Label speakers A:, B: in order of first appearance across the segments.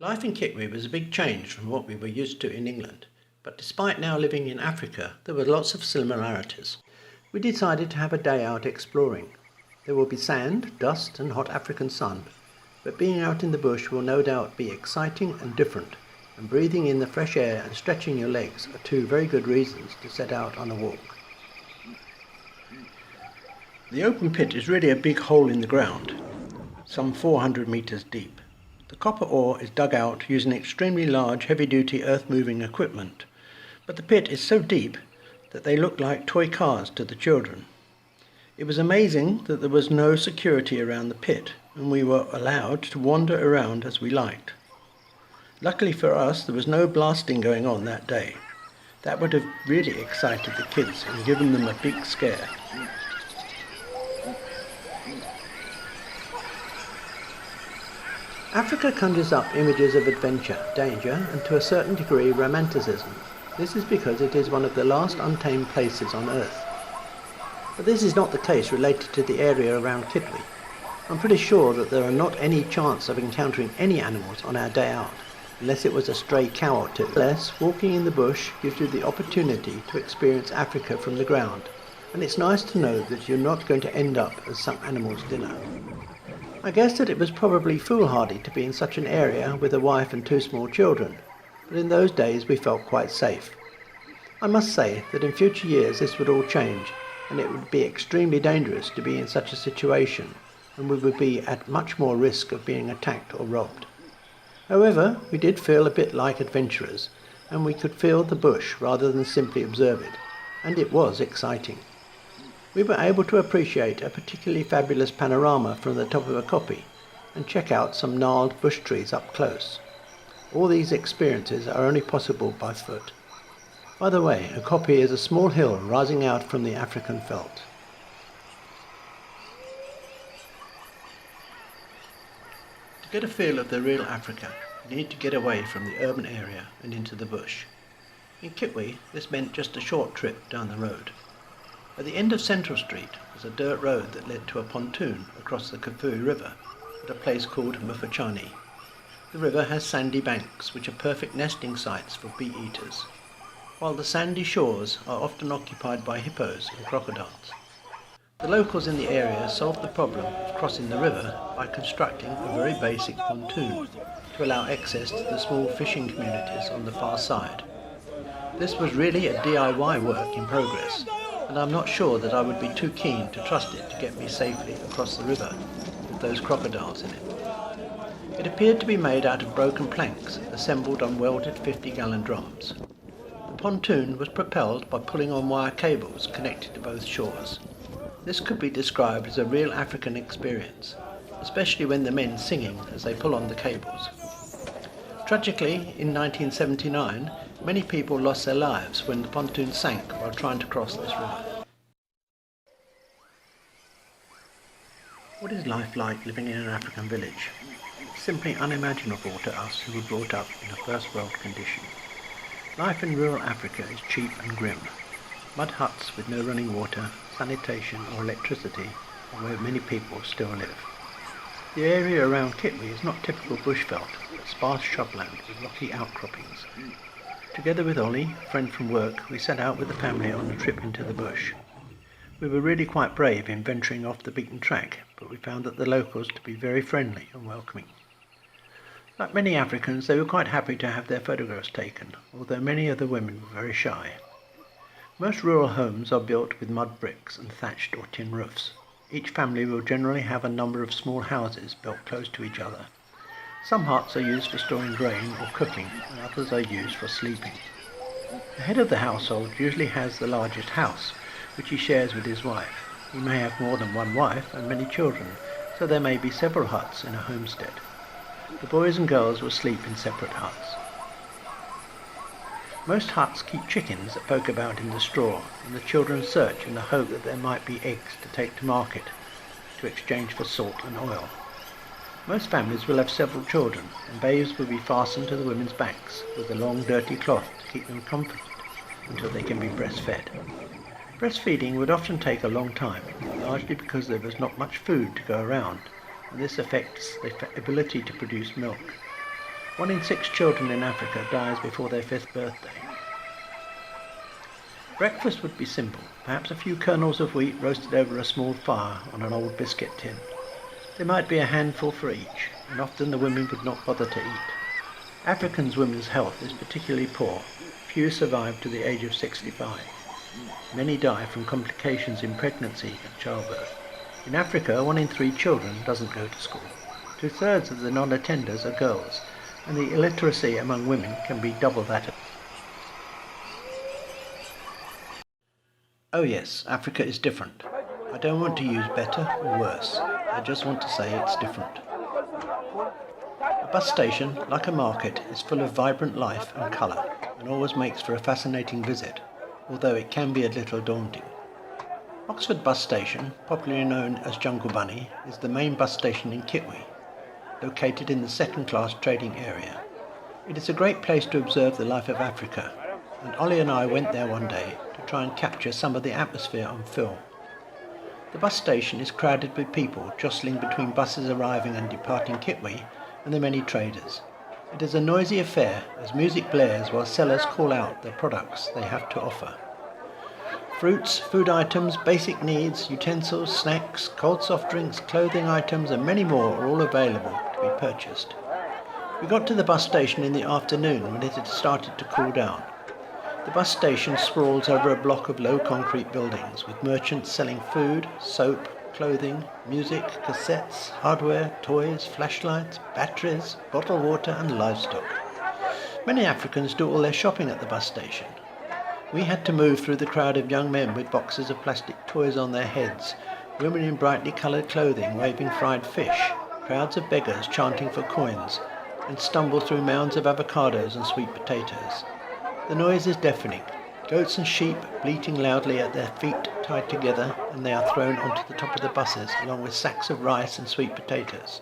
A: Life in Kitwe was a big change from what we were used to in England, but despite now living in Africa, there were lots of similarities. We decided to have a day out exploring. There will be sand, dust and hot African sun, but being out in the bush will no doubt be exciting and different, and breathing in the fresh air and stretching your legs are two very good reasons to set out on a walk. The open pit is really a big hole in the ground, some 400 metres deep. The copper ore is dug out using extremely large heavy-duty earth-moving equipment, but the pit is so deep that they look like toy cars to the children. It was amazing that there was no security around the pit, and we were allowed to wander around as we liked. Luckily for us, there was no blasting going on that day. That would have really excited the kids and given them a big scare. Africa conjures up images of adventure, danger, and to a certain degree romanticism. This is because it is one of the last untamed places on Earth. But this is not the case related to the area around Kitwe. I'm pretty sure that there are not any chance of encountering any animals on our day out, unless it was a stray cow or two. Nevertheless, walking in the bush gives you the opportunity to experience Africa from the ground, and it's nice to know that you're not going to end up as some animal's dinner. I guess that it was probably foolhardy to be in such an area with a wife and two small children, but in those days we felt quite safe. I must say that in future years this would all change, and it would be extremely dangerous to be in such a situation, and we would be at much more risk of being attacked or robbed. However, we did feel a bit like adventurers, and we could feel the bush rather than simply observe it, and it was exciting. We were able to appreciate a particularly fabulous panorama from the top of a kopje and check out some gnarled bush trees up close. All these experiences are only possible by foot. By the way, a kopje is a small hill rising out from the African veldt. To get a feel of the real Africa, you need to get away from the urban area and into the bush. In Kitwe, this meant just a short trip down the road. At the end of Central Street was a dirt road that led to a pontoon across the Kitwe River at a place called Mufachani. The river has sandy banks which are perfect nesting sites for bee-eaters, while the sandy shores are often occupied by hippos and crocodiles. The locals in the area solved the problem of crossing the river by constructing a very basic pontoon to allow access to the small fishing communities on the far side. This was really a DIY work in progress, and I'm not sure that I would be too keen to trust it to get me safely across the river with those crocodiles in it. It appeared to be made out of broken planks assembled on welded 50-gallon drums. The pontoon was propelled by pulling on wire cables connected to both shores. This could be described as a real African experience, especially when the men singing as they pull on the cables. Tragically, in 1979, many people lost their lives when the pontoon sank while trying to cross this river. What is life like living in an African village? It's simply unimaginable to us who were brought up in a first world condition. Life in rural Africa is cheap and grim. Mud huts with no running water, sanitation or electricity are where many people still live. The area around Kitwe is not typical bushveld, but sparse shrubland with rocky outcroppings. Together with Ollie, a friend from work, we set out with the family on a trip into the bush. We were really quite brave in venturing off the beaten track, but we found that the locals to be very friendly and welcoming. Like many Africans, they were quite happy to have their photographs taken, although many of the women were very shy. Most rural homes are built with mud bricks and thatched or tin roofs. Each family will generally have a number of small houses built close to each other. Some huts are used for storing grain or cooking, and others are used for sleeping. The head of the household usually has the largest house, which he shares with his wife. He may have more than one wife and many children, so there may be several huts in a homestead. The boys and girls will sleep in separate huts. Most huts keep chickens that poke about in the straw, and the children search in the hope that there might be eggs to take to market to exchange for salt and oil. Most families will have several children, and babes will be fastened to the women's backs with a long dirty cloth to keep them comforted until they can be breastfed. Breastfeeding would often take a long time, largely because there was not much food to go around, and this affects the ability to produce milk. 1 in 6 children in Africa dies before their 5th birthday. Breakfast would be simple, perhaps a few kernels of wheat roasted over a small fire on an old biscuit tin. There might be a handful for each, and often the women would not bother to eat. Africans' women's health is particularly poor. Few survive to the age of 65. Many die from complications in pregnancy and childbirth. In Africa, 1 in 3 children doesn't go to school. 2/3 of the non-attenders are girls, and the illiteracy among women can be double that. Oh yes, Africa is different. I don't want to use better or worse. I just want to say it's different. A bus station, like a market, is full of vibrant life and colour, and always makes for a fascinating visit, although it can be a little daunting. Oxford Bus Station, popularly known as Jungle Bunny, is the main bus station in Kitwe, located in the second-class trading area. It is a great place to observe the life of Africa, and Ollie and I went there one day to try and capture some of the atmosphere on film. The bus station is crowded with people jostling between buses arriving and departing Kitwe and the many traders. It is a noisy affair as music blares while sellers call out the products they have to offer. Fruits, food items, basic needs, utensils, snacks, cold soft drinks, clothing items and many more are all available to be purchased. We got to the bus station in the afternoon when it had started to cool down. The bus station sprawls over a block of low concrete buildings with merchants selling food, soap, clothing, music, cassettes, hardware, toys, flashlights, batteries, bottled water and livestock. Many Africans do all their shopping at the bus station. We had to move through the crowd of young men with boxes of plastic toys on their heads, women in brightly coloured clothing waving fried fish, crowds of beggars chanting for coins, and stumble through mounds of avocados and sweet potatoes. The noise is deafening. Goats and sheep bleating loudly at their feet tied together, and they are thrown onto the top of the buses along with sacks of rice and sweet potatoes.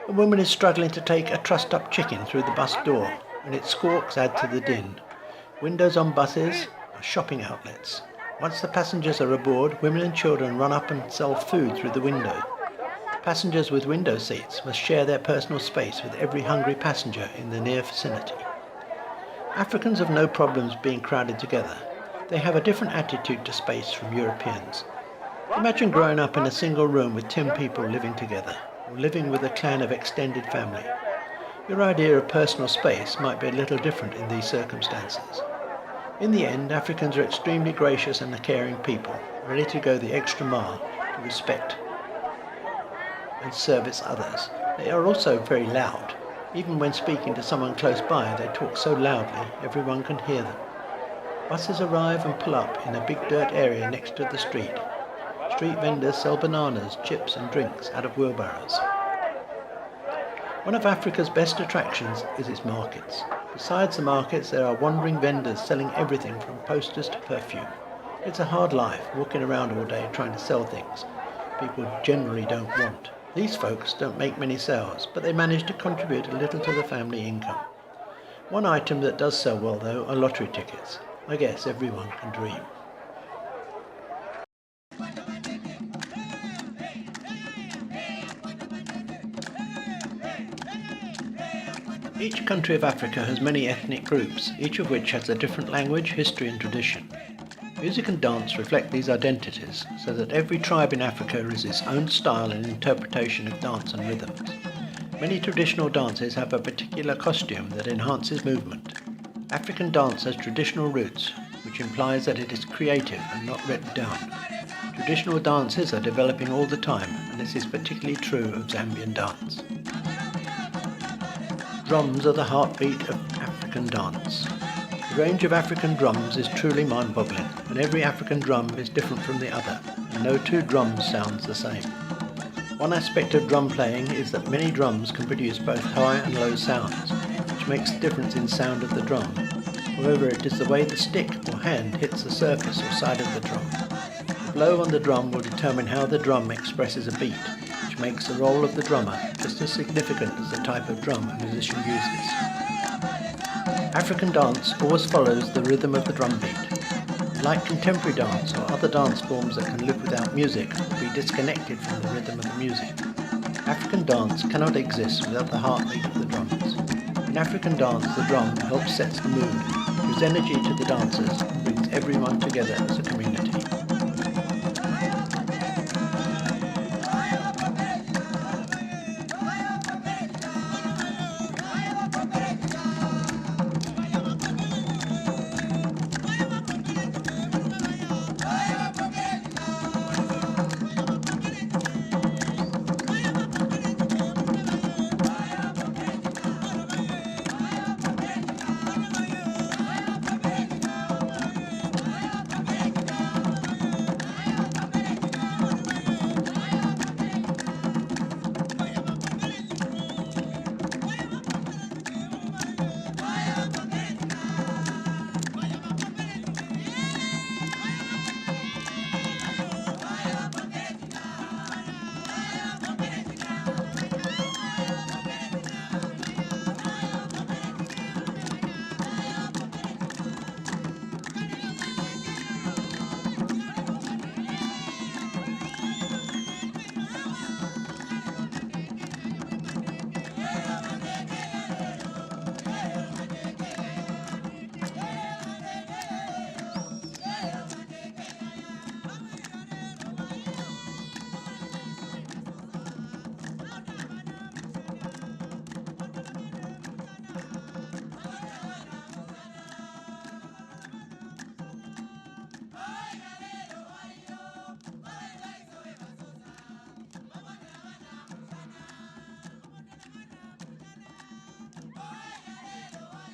A: A woman is struggling to take a trussed-up chicken through the bus door, and its squawks add to the din. Windows on buses are shopping outlets. Once the passengers are aboard, women and children run up and sell food through the window. Passengers with window seats must share their personal space with every hungry passenger in the near vicinity. Africans have no problems being crowded together. They have a different attitude to space from Europeans. Imagine growing up in a single room with 10 people living together, or living with a clan of extended family. Your idea of personal space might be a little different in these circumstances. In the end, Africans are extremely gracious and caring people, ready to go the extra mile to respect and service others. They are also very loud. Even when speaking to someone close by, they talk so loudly everyone can hear them. Buses arrive and pull up in a big dirt area next to the street. Street vendors sell bananas, chips and drinks out of wheelbarrows. One of Africa's best attractions is its markets. Besides the markets, there are wandering vendors selling everything from posters to perfume. It's a hard life, walking around all day trying to sell things people generally don't want. These folks don't make many sales, but they manage to contribute a little to the family income. One item that does sell well, though, are lottery tickets. I guess everyone can dream. Each country of Africa has many ethnic groups, each of which has a different language, history and tradition. Music and dance reflect these identities, so that every tribe in Africa has its own style and interpretation of dance and rhythms. Many traditional dances have a particular costume that enhances movement. African dance has traditional roots, which implies that it is creative and not written down. Traditional dances are developing all the time, and this is particularly true of Zambian dance. Drums are the heartbeat of African dance. The range of African drums is truly mind-boggling, and every African drum is different from the other, and no two drums sounds the same. One aspect of drum playing is that many drums can produce both high and low sounds, which makes a difference in sound of the drum. However, it is the way the stick or hand hits the surface or side of the drum. The blow on the drum will determine how the drum expresses a beat, which makes the role of the drummer just as significant as the type of drum a musician uses. African dance always follows the rhythm of the drum beat. Like contemporary dance or other dance forms that can live without music, or be disconnected from the rhythm of the music. African dance cannot exist without the heartbeat of the drums. In African dance, the drum helps set the mood, gives energy to the dancers, and brings everyone together as a community.